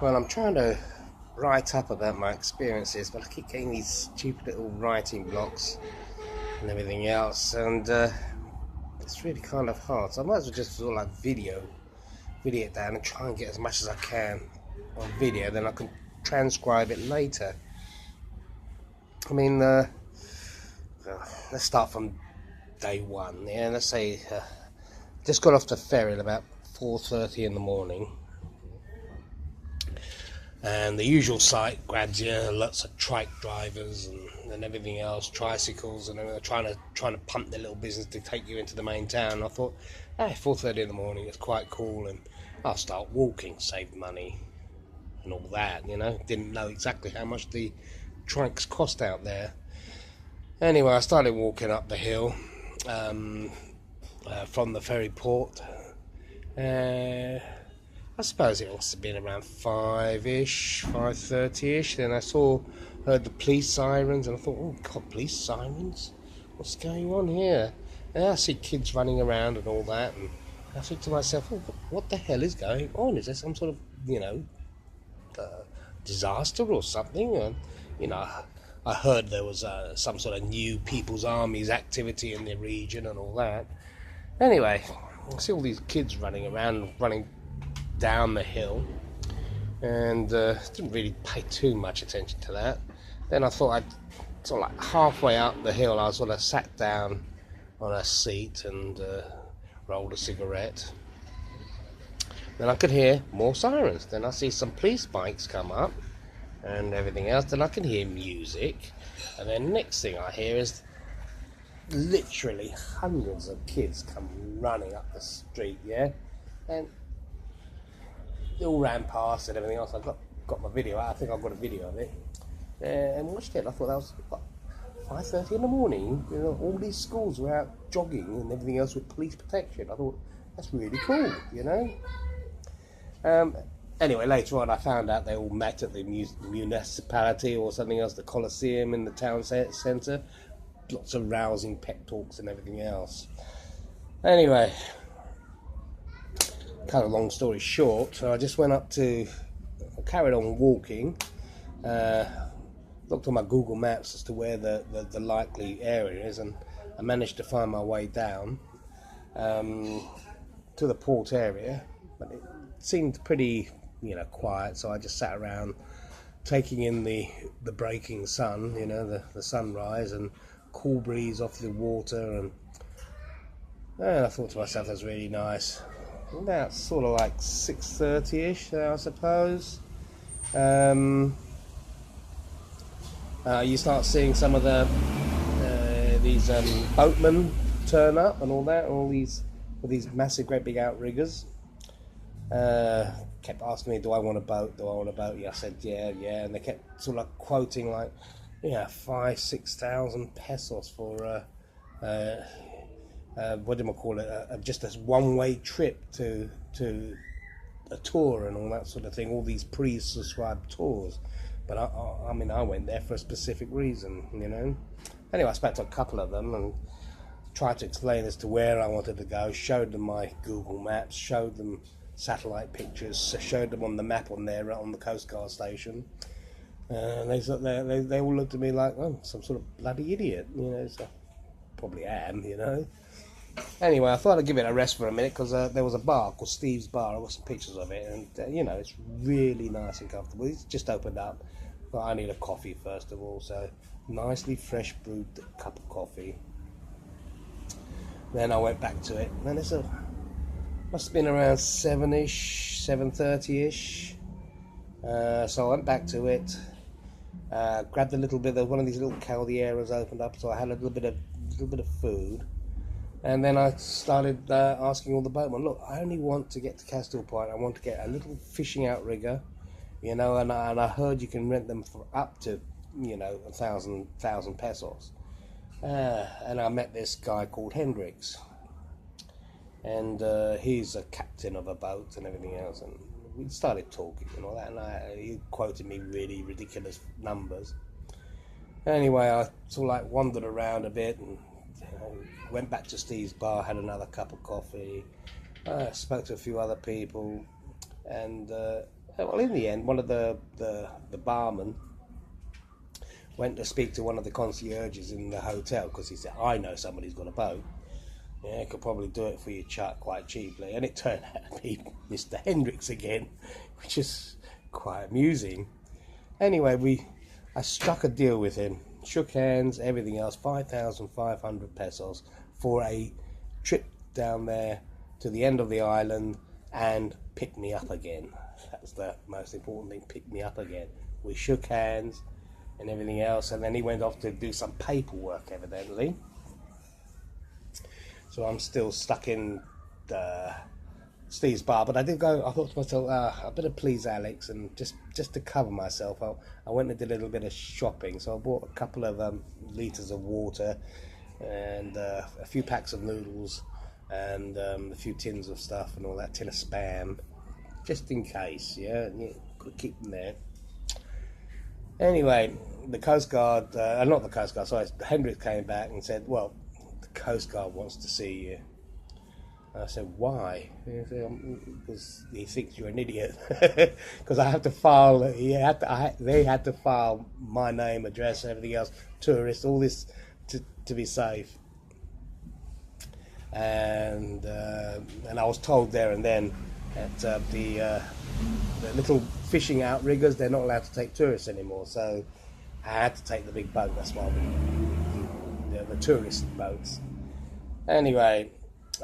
Well, I'm trying to write up about my experiences, but I keep getting these stupid little writing blocks and everything else, and it's really kind of hard. So I might as well just sort of like video it down and try and get as much as I can on video, then I can transcribe it later. I mean, let's start from day one. Yeah, let's say just got off the ferry at about 4:30 in the morning. And the usual sight grabs you, lots of trike drivers and everything else, tricycles, and they're trying to pump their little business to take you into the main town. I thought, hey, 4:30 in the morning, it's quite cool, and I'll start walking, save money, and all that, you know. Didn't know exactly how much the trikes cost out there. Anyway, I started walking up the hill from the ferry port. I suppose it must have been around 5-ish, 5:30-ish. Then I heard the police sirens, and I thought, oh God, police sirens? What's going on here? And I see kids running around and all that, and I think to myself, oh, what the hell is going on? Is there some sort of, disaster or something? And, I heard there was some sort of new People's Army's activity in the region and all that. Anyway, I see all these kids running around, running down the hill, and didn't really pay too much attention to that. Then I thought I'd sort of like halfway up the hill, I sort of sat down on a seat and rolled a cigarette. Then I could hear more sirens. Then I see some police bikes come up and everything else. Then I can hear music, and then next thing I hear is literally hundreds of kids come running up the street, yeah, and they all ran past and everything else. I got my video out. I think I've got a video of it and watched it. I thought that was 5:30 in the morning. You know, all these schools were out jogging and everything else with police protection. I thought that's really cool, you know. Anyway, later on I found out they all met at the municipality or something else, the Coliseum in the town centre. Lots of rousing pep talks and everything else. Anyway, kind of long story short, so I just went up to, carried on walking, looked on my Google Maps as to where the likely area is, and I managed to find my way down to the port area, but it seemed pretty, quiet, so I just sat around taking in the breaking sun, the sunrise and cool breeze off the water, and I thought to myself, that's really nice. About sort of like 6:30-ish, I suppose. You start seeing some of these boatmen turn up and all that, all these with these massive, great big outriggers. Kept asking me, do I want a boat? Yeah, I said yeah, and they kept sort of like quoting like, 5,000-6,000 pesos for what do I call it? Just this one-way trip to a tour and all that sort of thing. All these pre-subscribed tours, but I went there for a specific reason, Anyway, I spoke to a couple of them and tried to explain as to where I wanted to go. Showed them my Google Maps, showed them satellite pictures, showed them on the map on there on the Coast Guard station. And they all looked at me like, oh, some sort of bloody idiot, So probably am, Anyway, I thought I'd give it a rest for a minute because there was a bar called Steve's Bar. I got some pictures of it, and it's really nice and comfortable. It's just opened up, but I need a coffee first of all. So nicely fresh brewed cup of coffee. Then I went back to it. Then must have been around 7-ish, 7:30-ish. So I went back to it. Grabbed a little bit of one of these little caldieras opened up, so I had a little bit of food, and then I started asking all the boatmen, look, I only want to get to Castile Point. I want to get a little fishing outrigger, and I heard you can rent them for up to 1,000 pesos. And I met this guy called Hendrix, and he's a captain of a boat and everything else, and we started talking and all that, and he quoted me really ridiculous numbers. Anyway, I sort of like wandered around a bit and went back to Steve's Bar, had another cup of coffee, spoke to a few other people, And well, in the end, one of the barmen went to speak to one of the concierges in the hotel, because he said, I know somebody who's got a boat. Yeah, I could probably do it for you, Chuck, quite cheaply. And it turned out to be Mr. Hendricks again, which is quite amusing. Anyway, I struck a deal with him, shook hands, everything else, 5,500 pesos for a trip down there to the end of the island and pick me up again. That's the most important thing, pick me up again. We shook hands and everything else, and then he went off to do some paperwork, evidently. So I'm still stuck in Steve's bar, but I did go. I thought to myself, I better please Alex, and just to cover myself, I went and did a little bit of shopping. So I bought a couple of litres of water and a few packs of noodles and a few tins of stuff and all that, tin of Spam, just in case. Yeah, could keep them there. Anyway, the Coast Guard, not the Coast Guard, sorry, Hendricks came back and said, well, the Coast Guard wants to see you. And I said, why? Because he thinks you're an idiot. Because I have to file, they had to file my name, address, everything else, tourists, all this to be safe. And I was told there and then that the little fishing outriggers, they're not allowed to take tourists anymore, so I had to take the big boat. That's why the tourist boats. Anyway,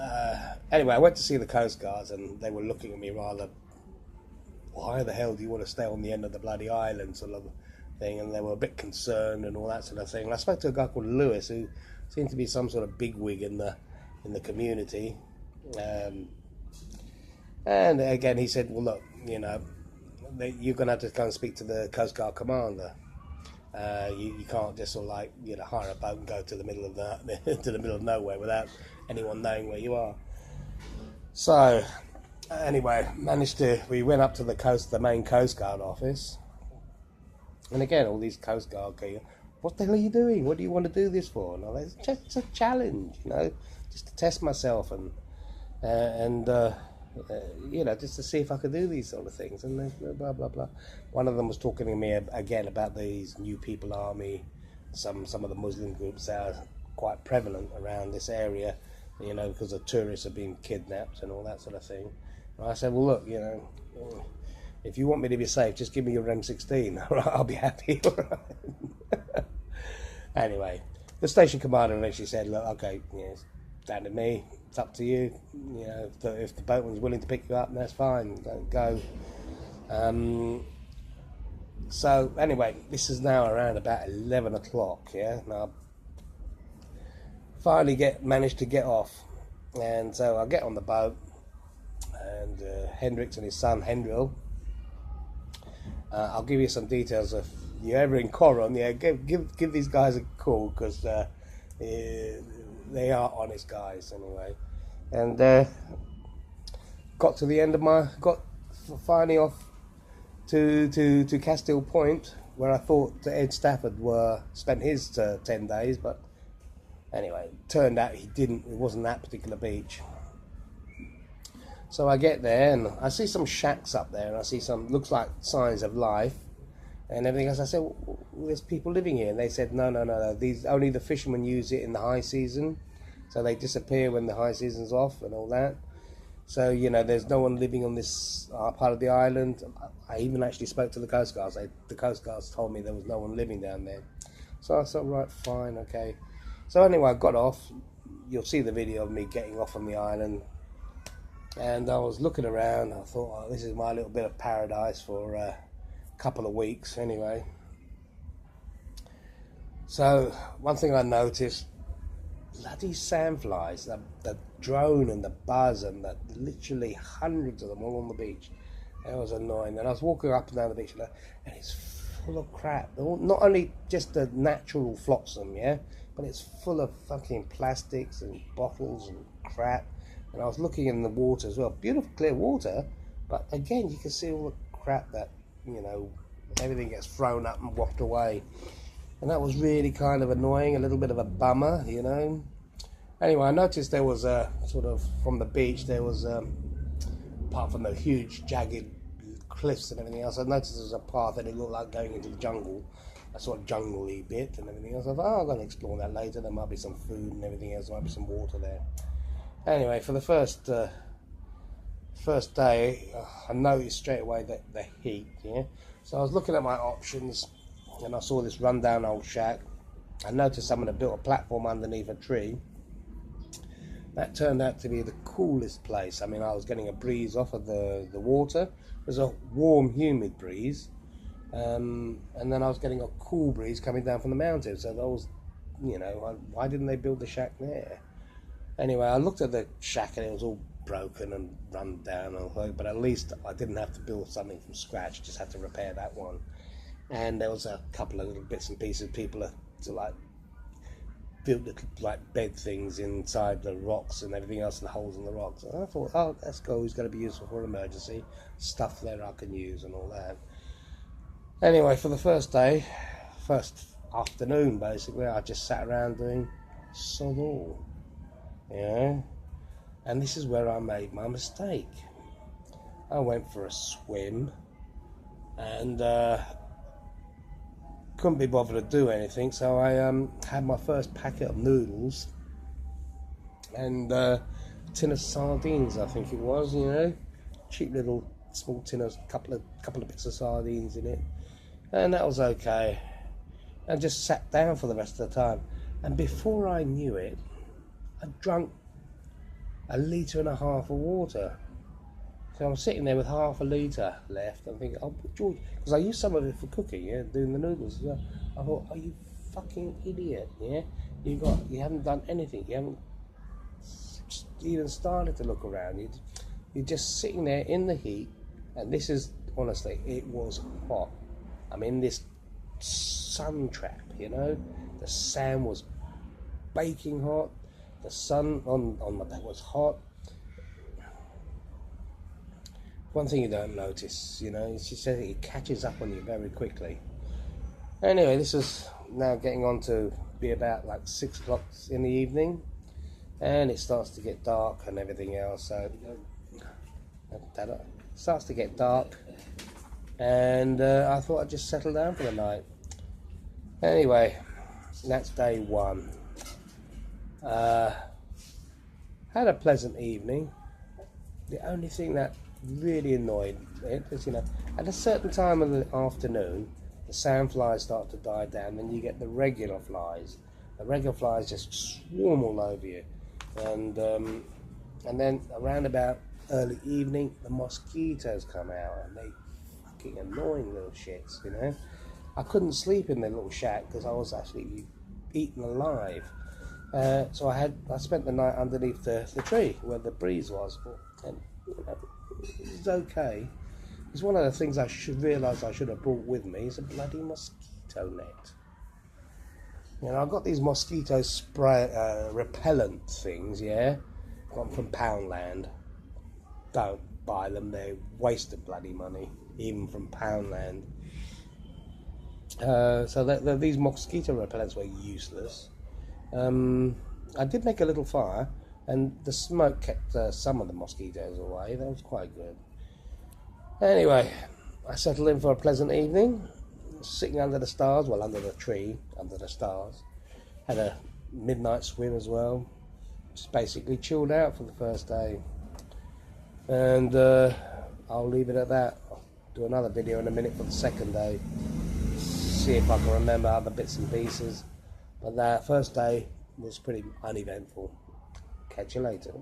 I went to see the Coast Guards, and they were looking at me rather, why the hell do you want to stay on the end of the bloody island, sort of thing, and they were a bit concerned and all that sort of thing. And I spoke to a guy called Lewis, who seemed to be some sort of bigwig in the community. And again, he said, well, look, you're going to have to go and speak to the Coast Guard commander. You can't just sort of like, hire a boat and go to the middle of to the middle of nowhere without anyone knowing where you are. So, anyway, we went up to the main Coast Guard office. And again, all these Coast Guard people, what the hell are you doing? What do you want to do this for? And it's just a challenge, just to test myself and just to see if I could do these sort of things, and blah blah blah. One of them was talking to me again about these New People Army, some of the Muslim groups that are quite prevalent around this area, because the tourists are being kidnapped and all that sort of thing. And I said, well, look, if you want me to be safe, just give me your M16. I'll be happy. Anyway, the station commander eventually said, look, okay, it's down to me. It's up to you. If the boatman's willing to pick you up, that's fine. Don't go. So anyway, this is now around about 11 o'clock. Yeah. Now, finally managed to get off, and so I get on the boat, and Hendricks and his son Hendril. I'll give you some details if you're ever in Coron. Yeah, give these guys a call, because they are honest guys anyway. And got to the end of got finally off to Castile Point, where I thought Ed Stafford spent his 10 days, but anyway, turned out he didn't. It wasn't that particular beach. So I get there and I see some shacks up there, and I see looks like signs of life and everything else. I said, well, there's people living here, and they said, no. These only the fishermen use it in the high season, so they disappear when the high season's off and all that. So there's no one living on this part of the island. I even actually spoke to the Coast Guards. The Coast Guards told me there was no one living down there. So I thought, right, fine, okay. So anyway, I got off. You'll see the video of me getting off on the island. And I was looking around. I thought, this is my little bit of paradise for a couple of weeks anyway. So one thing I noticed, bloody sandflies, the drone and the buzz, and literally hundreds of them all on the beach. That was annoying. And I was walking up and down the beach, and it's full of crap. Not only just the natural flotsam, yeah, but it's full of fucking plastics and bottles and crap. And I was looking in the water as well. Beautiful clear water, but again, you can see all the crap that, everything gets thrown up and wafted away. And that was really kind of annoying, a little bit of a bummer, Anyway, I noticed there was from the beach, there was apart from the huge jagged cliffs and everything else, I noticed there was a path and it looked like going into the jungle, a sort of jungle-y bit and everything else. I thought, oh, I'm going to explore that later. There might be some food and everything else. There might be some water there. Anyway, for the first day, I noticed straight away that the heat. Yeah, so I was looking at my options, and I saw this rundown old shack. I noticed someone had built a platform underneath a tree. That turned out to be the coolest place. I mean, I was getting a breeze off of the water. It was a warm, humid breeze. And then I was getting a cool breeze coming down from the mountain. So that was, you know, why didn't they build the shack there? Anyway, I looked at the shack and it was all broken and run down, but at least I didn't have to build something from scratch. Just had to repair that one. And there was a couple of little bits and pieces. People to like built little like bed things inside the rocks and everything else, and the holes in the rocks. And I thought, oh, that's cool. It's going to be useful for an emergency. Stuff there I can use and all that. Anyway, for the first day, first afternoon basically, I just sat around doing sod all. Yeah, and this is where I made my mistake. I went for a swim and couldn't be bothered to do anything, so I had my first packet of noodles and a tin of sardines, I think it was, you know, cheap little small tin of couple of bits of sardines in it, and that was okay. I just sat down for the rest of the time, and before I knew it, I drunk 1.5 litres of water. So I'm sitting there with half a litre left. I'm thinking, oh, George, because I used some of it for cooking, yeah, doing the noodles as well. I thought, are you fucking idiot, yeah? You haven't done anything. You haven't even started to look around. You're just sitting there in the heat, and this is, honestly, it was hot. I'm in this sun trap, you know? The sand was baking hot. The sun on my back was hot. One thing you don't notice, you know, she said it catches up on you very quickly. Anyway, this is now getting on to be about like 6 o'clock in the evening, and it starts to get dark and everything else. So it starts to get dark, and I thought I'd just settle down for the night. Anyway, that's day one. Had a pleasant evening. The only thing that really annoyed it is, you know, at a certain time of the afternoon, the sand flies start to die down, and you get the regular flies. The regular flies just swarm all over you, and then around about early evening, the mosquitoes come out, and they fucking annoying little shits, you know. I couldn't sleep in the little shack because I was actually eaten alive. So I spent the night underneath the tree where the breeze was, and you know, it's okay. It's one of the things I should realise I should have brought with me is a bloody mosquito net. You know, I've got these mosquito spray repellent things, yeah, got them from Poundland. Don't buy them; they're waste of bloody money, even from Poundland. So these mosquito repellents were useless. I did make a little fire, and the smoke kept some of the mosquitoes away. That was quite good. Anyway, I settled in for a pleasant evening, sitting under the stars, well, under the tree, under the stars. Had a midnight swim as well. Just basically chilled out for the first day. And I'll leave it at that. I'll do another video in a minute for the second day. See if I can remember other bits and pieces. But that first day was pretty uneventful. Catch you later.